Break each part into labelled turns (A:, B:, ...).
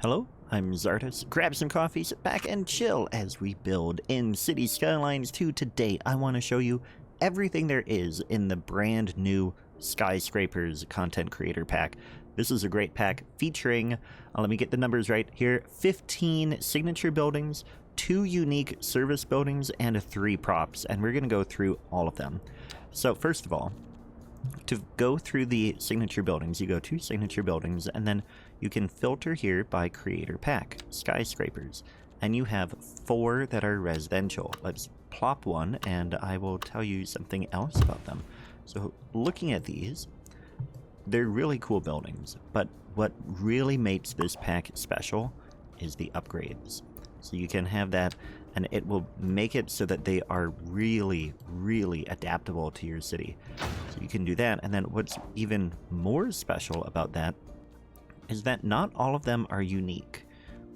A: Hello, I'm Czardus. Grab some coffee, sit back, and chill as we build in Cities Skylines 2. Today, I want to show you everything there is in the brand new Skyscrapers Content Creator Pack. This is a great pack featuring, let me get the numbers right here, 15 signature buildings, 2 unique service buildings, and 3 props, and we're going to go through all of them. So first of all, to go through the signature buildings, you go to signature buildings, and then you can filter here by creator pack, skyscrapers, and you have 4 that are residential. Let's plop one, and I will tell you something else about them. So looking at these, they're really cool buildings, but what really makes this pack special is the upgrades. So you can have that, and it will make it so that they are really, really adaptable to your city. So you can do that, and then what's even more special about that is that not all of them are unique.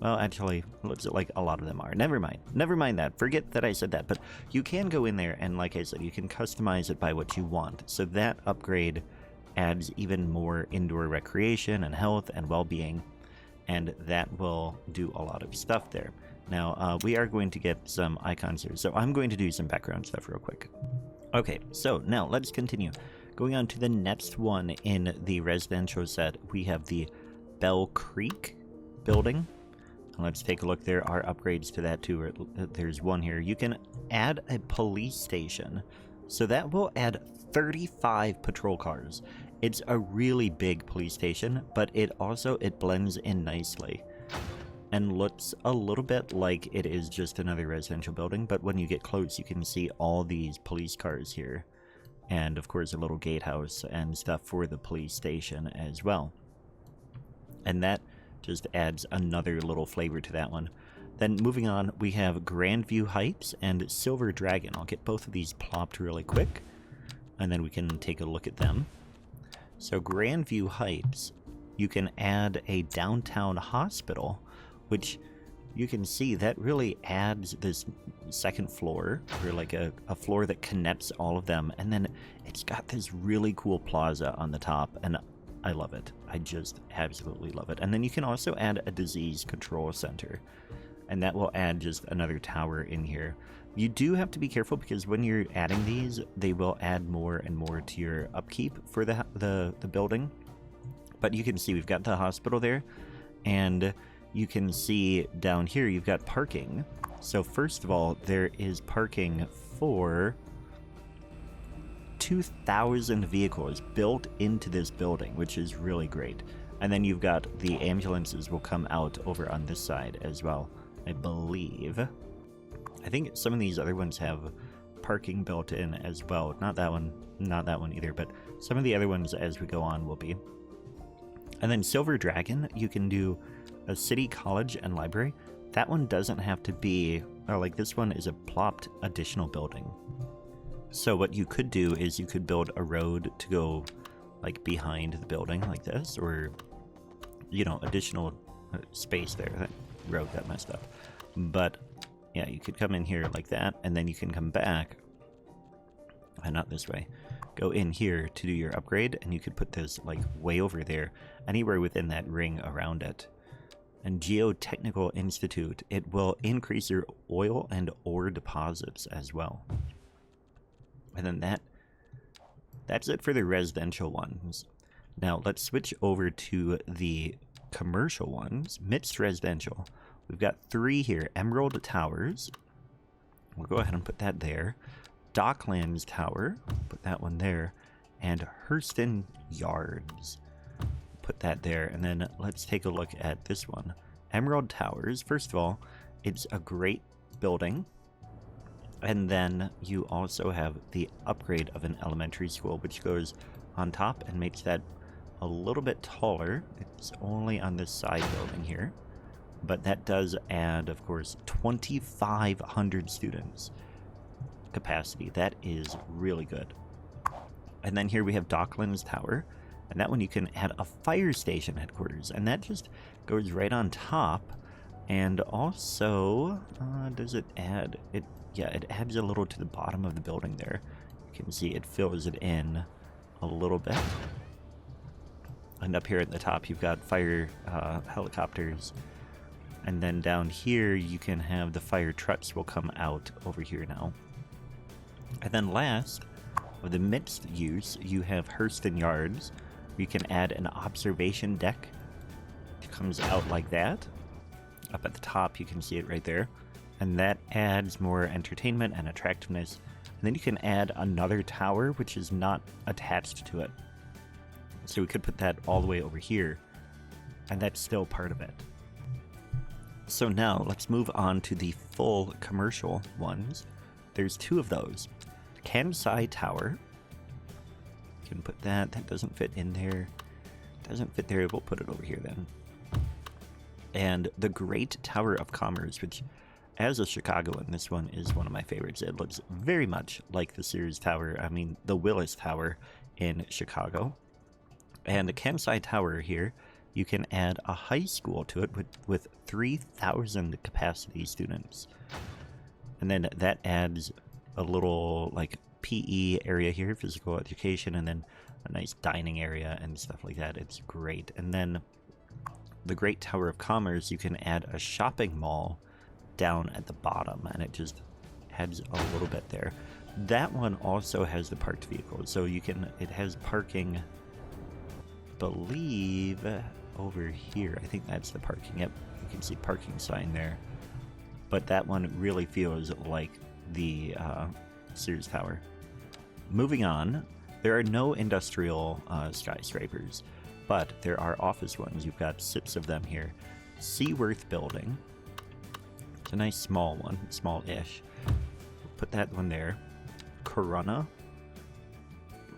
A: Well, actually, it looks like a lot of them are. Never mind that. Forget that I said that, but you can go in there, and like I said, you can customize it by what you want. So that upgrade adds even more indoor recreation and health and well-being, and that will do a lot of stuff there. Now, we are going to get some icons here, so I'm going to do some background stuff real quick. Okay, so now let's continue. Going on to the next one in the residential set, we have the Bell Creek building. Let's take a look. There are upgrades to that too. There's one here. You can add a police station, so that will add 35 patrol cars. It's a really big police station, but it blends in nicely and looks a little bit like it is just another residential building, but when you get close you can see all these police cars here, and of course a little gatehouse and stuff for the police station as well, and that just adds another little flavor to that one. Then moving on, we have Grandview Heights and Silver Dragon. I'll get both of these plopped really quick, and then we can take a look at them. So Grandview Heights, you can add a downtown hospital, which you can see that really adds this second floor, or like a floor that connects all of them, and then it's got this really cool plaza on the top, and I love it. I just absolutely love it. And then you can also add a disease control center, and that will add just another tower in here. You do have to be careful because when you're adding these, they will add more and more to your upkeep for the building. But you can see we've got the hospital there, and you can see down here you've got parking. So first of all, there is parking for 2,000 vehicles built into this building, which is really great. And then you've got the ambulances will come out over on this side as well, I believe. I think some of these other ones have parking built in as well. Not that one either, but some of the other ones as we go on will be. And then Silver Dragon, you can do a city, college, and library. That one doesn't have to be, like this one is a plopped additional building. So what you could do is you could build a road to go like behind the building like this, or, you know, additional space there. That road got messed up. But yeah, you could come in here like that, and then you can come back, and not this way, go in here to do your upgrade, and you could put this like way over there, anywhere within that ring around it. And Geotechnical Institute, it will increase your oil and ore deposits as well. And then that's it for the residential ones. Now let's switch over to the commercial ones. Mixed residential. We've got 3 here. Emerald Towers. We'll go ahead and put that there. Docklands Tower. Put that one there. And Hurston Yards. Put that there. And then let's take a look at this one. Emerald Towers. First of all, it's a great building. And then you also have the upgrade of an elementary school, which goes on top and makes that a little bit taller. It's only on this side building here, but that does add, of course, 2,500 students capacity. That is really good. And then here we have Docklands Tower, and that one you can add a fire station headquarters, and that just goes right on top. And also, does it add it? Yeah, it adds a little to the bottom of the building there. You can see it fills it in a little bit. And up here at the top, you've got fire helicopters. And then down here, you can have the fire trucks will come out over here now. And then last, with the mixed use, you have Hurston Yards. You can add an observation deck. It comes out like that. Up at the top, you can see it right there. And that adds more entertainment and attractiveness. And then you can add another tower, which is not attached to it. So we could put that all the way over here, and that's still part of it. So now let's move on to the full commercial ones. There's two of those. Kansai Tower. You can put that. That doesn't fit in there. Doesn't fit there. We'll put it over here then. And the Great Tower of Commerce, which as a Chicagoan, this one is one of my favorites. It looks very much like the Sears Tower. I mean, the Willis Tower in Chicago. And the Kansai Tower here, you can add a high school to it with 3,000 capacity students. And then that adds a little like PE area here, physical education, and then a nice dining area and stuff like that. It's great. And then the Great Tower of Commerce, you can add a shopping mall down at the bottom, and it just adds a little bit there. That one also has the parked vehicles, so it has parking, believe, over here. I think that's the parking. Yep, you can see parking sign there. But that one really feels like the Sears Tower. Moving on, there are no industrial skyscrapers, but there are office ones. You've got 6 of them here. Seaworth Building. It's a nice small one, small-ish. Put that one there. Corona.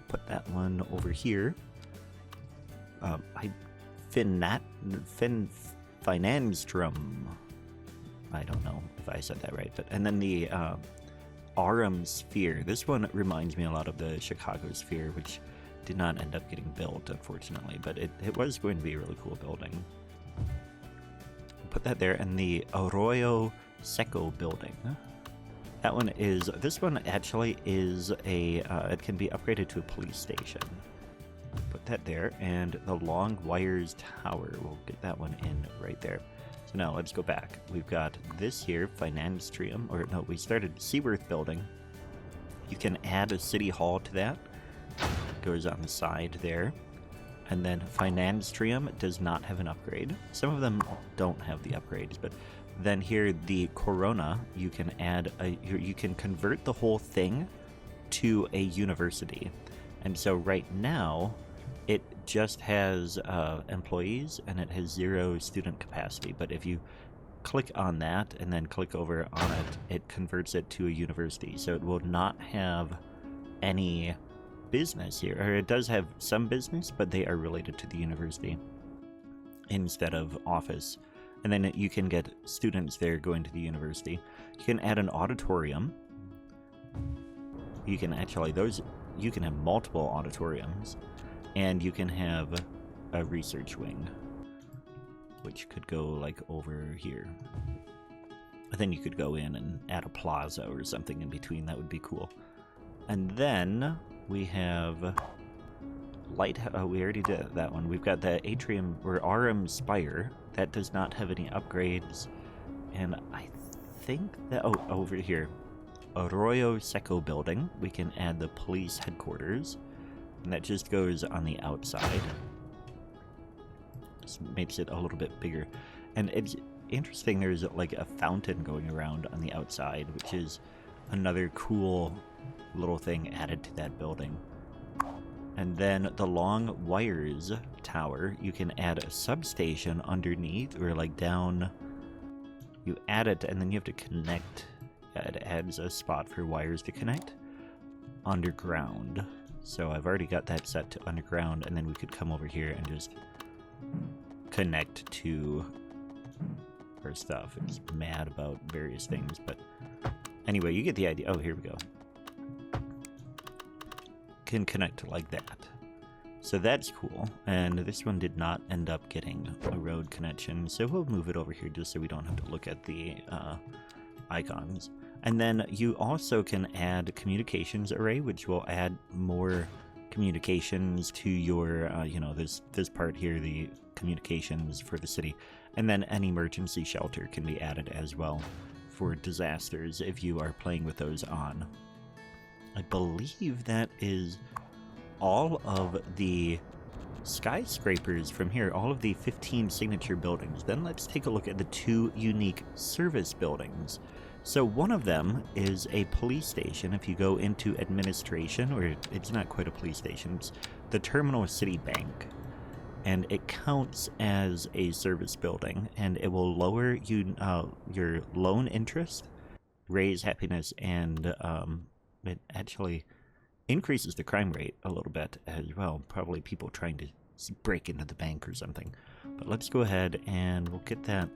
A: Put that one over here. Finanstrom. I don't know if I said that right, but and then the Arum Sphere. This one reminds me a lot of the Chicago Sphere, which did not end up getting built, unfortunately, but it was going to be a really cool building. Put that there, and the Arroyo Seco building. This one actually is it can be upgraded to a police station. Put that there, and the Long Wires Tower, we'll get that one in right there. So now let's go back. We've got this here, Finanstrium, or no, we started Seaworth Building. You can add a city hall to that. It goes on the side there. And then Finanstrium does not have an upgrade. Some of them don't have the upgrades, but then here the Corona, you can you can convert the whole thing to a university. And so right now it just has employees and it has 0 student capacity. But if you click on that and then click over on it, it converts it to a university. So it will not have any business here, or it does have some business, but they are related to the university instead of office. And then you can get students there going to the university. You can add an auditorium. You can you can have multiple auditoriums, and you can have a research wing, which could go like over here. And then you could go in and add a plaza or something in between. That would be cool. And then we have we already did that one. We've got the Atrium or Arum Spire. That does not have any upgrades. And I think that, over here, Arroyo Seco building, we can add the police headquarters. And that just goes on the outside. Just makes it a little bit bigger. And it's interesting, there's like a fountain going around on the outside, which is another cool little thing added to that building. And then the Long Wires Tower, you can add a substation underneath, or like down. You add it, and then you have to connect. Yeah, it adds a spot for wires to connect underground. So I've already got that set to underground, and then we could come over here and just connect to our stuff. It's mad about various things, but anyway, you get the idea. Oh, here we go. Can connect like that. So that's cool. And this one did not end up getting a road connection, so we'll move it over here just so we don't have to look at the icons. And then you also can add communications array, which will add more communications to your, you know, this part here, the communications for the city. And then an emergency shelter can be added as well for disasters if you are playing with those on. I believe that is all of the skyscrapers from here, all of the 15 signature buildings. Then let's take a look at the 2 unique service buildings. So one of them is a police station. If you go into administration, or it's not quite a police station, it's the Terminal City Bank. And it counts as a service building, and it will lower your loan interest, raise happiness, and it actually increases the crime rate a little bit as well. Probably people trying to break into the bank or something. But let's go ahead and we'll get that.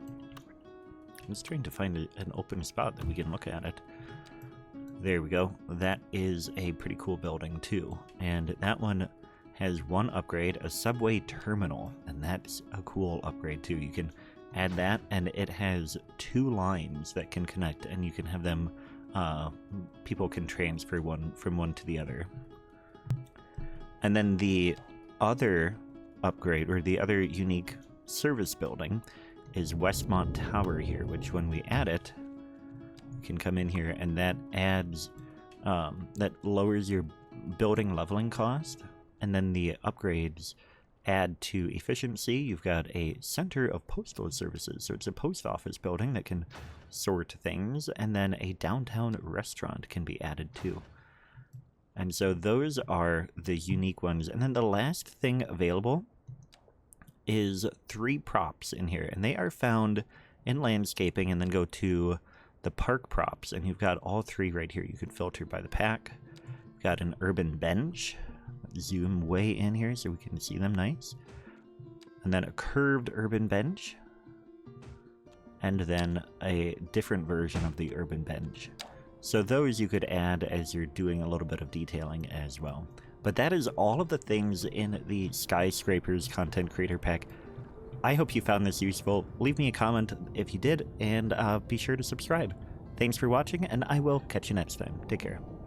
A: I'm just trying to find an open spot that we can look at it. There we go. That is a pretty cool building too. And that one has one upgrade, a subway terminal. And that's a cool upgrade too. You can add that, and it has 2 lines that can connect, and you can have them, people can transfer one from one to the other. And then the other upgrade, or the other unique service building, is Westmont Tower here, which when we add it, you can come in here, and that adds, that lowers your building leveling cost, and then the upgrades add to efficiency. You've got a center of postal services, so it's a post office building that can sort things, and then a downtown restaurant can be added too. And so those are the unique ones. And then the last thing available is 3 props in here, and they are found in landscaping, and then go to the park props, and you've got all 3 right here. You can filter by the pack. You've got an urban bench. Zoom way in here so we can see them nice. And then a curved urban bench, and then a different version of the urban bench. So those you could add as you're doing a little bit of detailing as well. But that is all of the things in the Skyscrapers Content Creator Pack. I hope you found this useful. Leave me a comment if you did, and be sure to subscribe. Thanks for watching, and I will catch you next time. Take care.